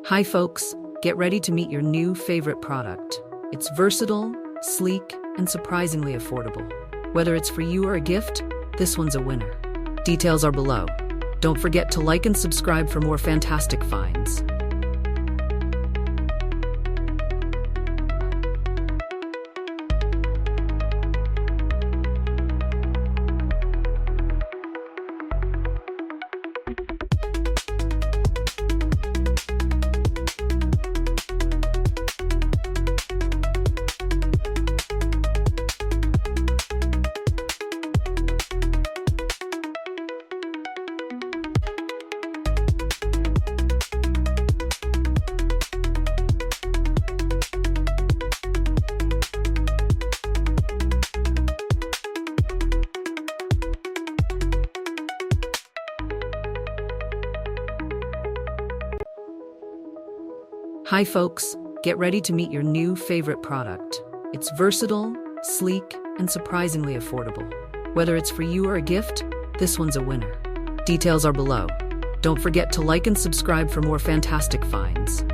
Hi folks, get ready to meet your new favorite product. It's versatile, sleek, and surprisingly affordable. Whether it's for you or a gift, this one's a winner. Details are below. Don't forget to like and subscribe for more fantastic finds. Hi folks, get ready to meet your new favorite product. It's versatile, sleek, and surprisingly affordable. Whether it's for you or a gift, this one's a winner. Details are below. Don't forget to like and subscribe for more fantastic finds.